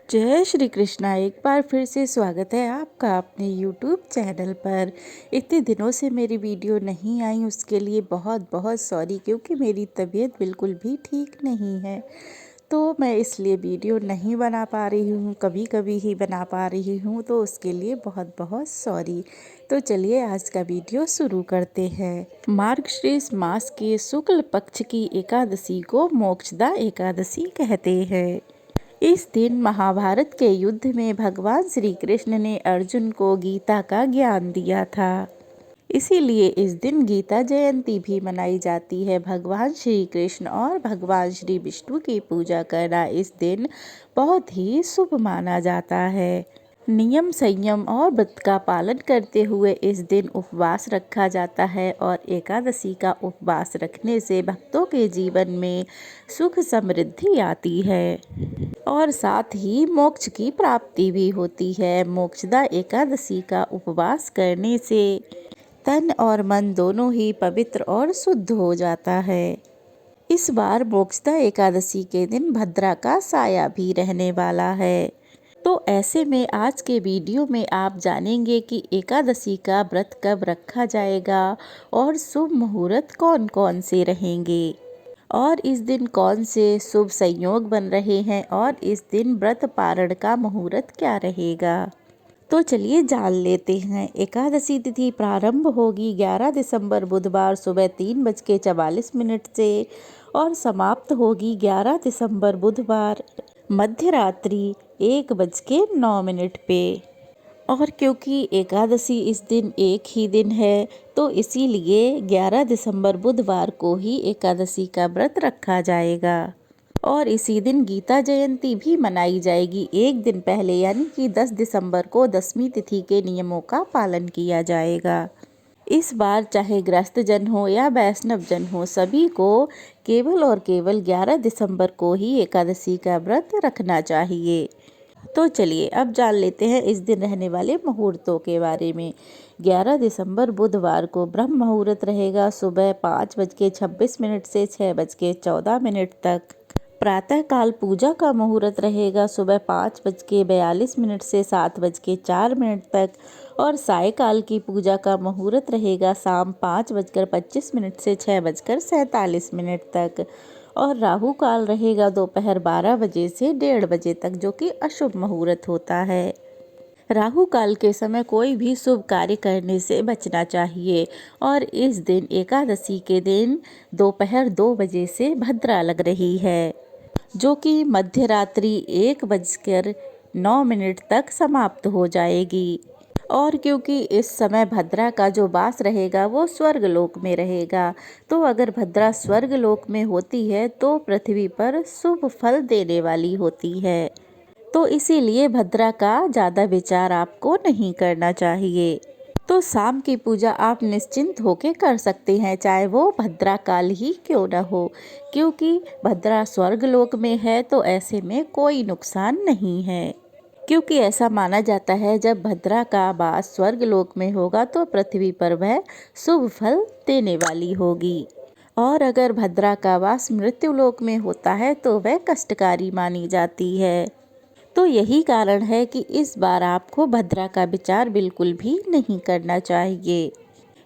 जय श्री कृष्णा। एक बार फिर से स्वागत है आपका अपने YouTube चैनल पर। इतने दिनों से मेरी वीडियो नहीं आई, उसके लिए बहुत बहुत सॉरी, क्योंकि मेरी तबीयत बिल्कुल भी ठीक नहीं है। तो मैं इसलिए वीडियो नहीं बना पा रही हूँ, कभी कभी ही बना पा रही हूँ, तो उसके लिए बहुत बहुत सॉरी। तो चलिए आज का वीडियो शुरू करते हैं। मार्गशीर्ष मास के शुक्ल पक्ष की एकादशी को मोक्षदा एकादशी कहते हैं। इस दिन महाभारत के युद्ध में भगवान श्री कृष्ण ने अर्जुन को गीता का ज्ञान दिया था। इसीलिए इस दिन गीता जयंती भी मनाई जाती है। भगवान श्री कृष्ण और भगवान श्री विष्णु की पूजा करना इस दिन बहुत ही शुभ माना जाता है। नियम संयम और व्रत का पालन करते हुए इस दिन उपवास रखा जाता है और एकादशी का उपवास रखने से भक्तों के जीवन में सुख समृद्धि आती है और साथ ही मोक्ष की प्राप्ति भी होती है। मोक्षदा एकादशी का उपवास करने से तन और मन दोनों ही पवित्र और शुद्ध हो जाता है। इस बार मोक्षदा एकादशी के दिन भद्रा का साया भी रहने वाला है। तो ऐसे में आज के वीडियो में आप जानेंगे कि एकादशी का व्रत कब रखा जाएगा और शुभ मुहूर्त कौन कौन से रहेंगे और इस दिन कौन से शुभ संयोग बन रहे हैं और इस दिन व्रत पारण का मुहूर्त क्या रहेगा। तो चलिए जान लेते हैं। एकादशी तिथि प्रारंभ होगी 11 दिसंबर बुधवार सुबह 3:44 से और समाप्त होगी 11 दिसंबर बुधवार मध्य रात्रि 1:09 पे। और क्योंकि एकादशी इस दिन एक ही दिन है, तो इसीलिए 11 दिसंबर बुधवार को ही एकादशी का व्रत रखा जाएगा और इसी दिन गीता जयंती भी मनाई जाएगी। एक दिन पहले यानी कि 10 दिसंबर को 10वीं तिथि के नियमों का पालन किया जाएगा। इस बार चाहे गृहस्थ जन हो या वैष्णव जन हो, सभी को केवल और केवल 11 दिसंबर को ही एकादशी का व्रत रखना चाहिए। तो चलिए अब जान लेते हैं इस दिन रहने वाले मुहूर्तों के बारे में। 11 दिसंबर बुधवार को ब्रह्म मुहूर्त रहेगा सुबह 5:26 से 6:14 तक। प्रातःकाल पूजा का मुहूर्त रहेगा सुबह 5:42 से 7:04 तक और सायकाल की पूजा का मुहूर्त रहेगा शाम 5:25 से 6:47 तक और राहु काल रहेगा दोपहर 12 बजे से 1:30 बजे तक, जो कि अशुभ मुहूर्त होता है। राहु काल के समय कोई भी शुभ कार्य करने से बचना चाहिए और इस दिन एकादशी के दिन दोपहर 2 बजे से भद्रा लग रही है, जो कि मध्य रात्रि 1:09 तक समाप्त हो जाएगी। और क्योंकि इस समय भद्रा का जो वास रहेगा वो स्वर्गलोक में रहेगा, तो अगर भद्रा स्वर्गलोक में होती है तो पृथ्वी पर शुभ फल देने वाली होती है। तो इसीलिए भद्रा का ज़्यादा विचार आपको नहीं करना चाहिए। तो शाम की पूजा आप निश्चिंत होकर कर सकते हैं, चाहे वो भद्रा काल ही क्यों न हो, क्योंकि भद्रा स्वर्गलोक में है तो ऐसे में कोई नुकसान नहीं है। क्योंकि ऐसा माना जाता है जब भद्रा का वास स्वर्गलोक में होगा तो पृथ्वी पर वह शुभ फल देने वाली होगी और अगर भद्रा का वास मृत्युलोक में होता है तो वह कष्टकारी मानी जाती है। तो यही कारण है कि इस बार आपको भद्रा का विचार बिल्कुल भी नहीं करना चाहिए।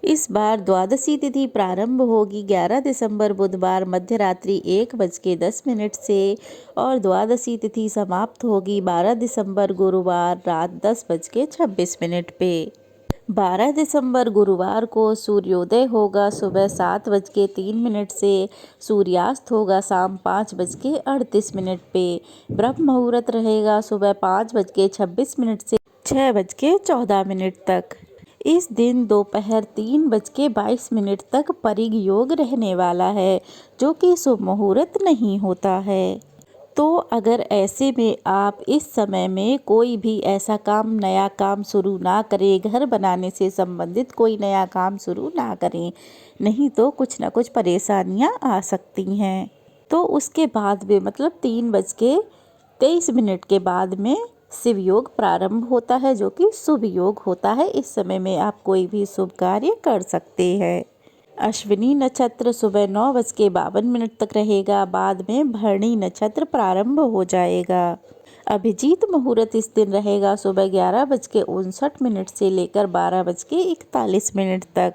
इस बार द्वादशी तिथि प्रारंभ होगी 11 दिसंबर बुधवार मध्य रात्रि 1:10 से और द्वादशी तिथि समाप्त होगी 12 दिसंबर गुरुवार रात 10:26 पे। 12 दिसंबर गुरुवार को सूर्योदय होगा सुबह 7:03 से, सूर्यास्त होगा शाम 5:38 पे। ब्रह्म मुहूर्त रहेगा सुबह 5:26 से 6:14 तक। इस दिन दोपहर 3:22 तक परिग योग रहने वाला है, जो कि शुभ मुहूर्त नहीं होता है। तो अगर ऐसे में आप इस समय में कोई भी ऐसा काम नया काम शुरू ना करें, घर बनाने से संबंधित कोई नया काम शुरू ना करें, नहीं तो कुछ ना कुछ परेशानियां आ सकती हैं। तो उसके बाद में मतलब 3:23 के बाद में शिव योग प्रारंभ होता है, जो कि शुभ योग होता है। इस समय में आप कोई भी शुभ कार्य कर सकते हैं। अश्विनी नक्षत्र सुबह 9:52 तक रहेगा, बाद में भरणी नक्षत्र प्रारंभ हो जाएगा। अभिजीत मुहूर्त इस दिन रहेगा सुबह 11:59 से लेकर 12:41 तक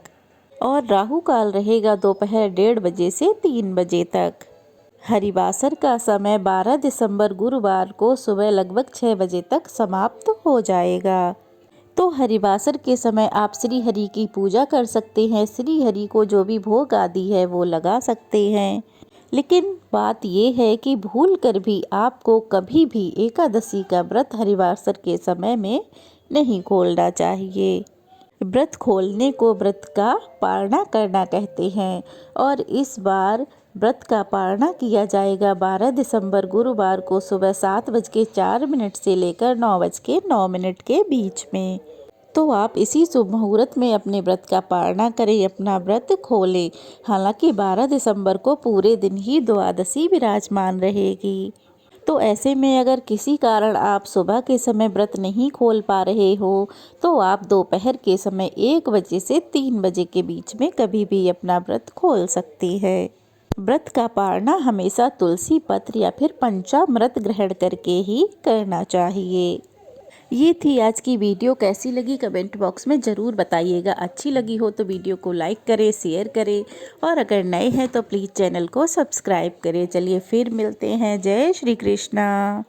और राहु काल रहेगा दोपहर 1:30 बजे से 3 बजे तक। हरिवासर का समय 12 दिसंबर गुरुवार को सुबह लगभग 6 बजे तक समाप्त हो जाएगा। तो हरिवासर के समय आप श्री हरि की पूजा कर सकते हैं, श्री हरि को जो भी भोग आदि है वो लगा सकते हैं। लेकिन बात ये है कि भूल कर भी आपको कभी भी एकादशी का व्रत हरिवासर के समय में नहीं खोलना चाहिए। व्रत खोलने को व्रत का पारणा करना कहते हैं और इस बार व्रत का पारणा किया जाएगा 12 दिसंबर गुरुवार को सुबह 7:04 से लेकर 9:09 के बीच में। तो आप इसी शुभ मुहूर्त में अपने व्रत का पारणा करें, अपना व्रत खोलें। हालांकि 12 दिसंबर को पूरे दिन ही द्वादशी विराजमान रहेगी। तो ऐसे में अगर किसी कारण आप सुबह के समय व्रत नहीं खोल पा रहे हो तो आप दोपहर के समय 1 बजे से 3 बजे के बीच में कभी भी अपना व्रत खोल सकते हैं। व्रत का पारणा हमेशा तुलसी पत्र या फिर पंचामृत ग्रहण करके ही करना चाहिए। ये थी आज की वीडियो, कैसी लगी कमेंट बॉक्स में ज़रूर बताइएगा। अच्छी लगी हो तो वीडियो को लाइक करें, शेयर करें और अगर नए हैं तो प्लीज़ चैनल को सब्सक्राइब करें। चलिए फिर मिलते हैं। जय श्री कृष्णा।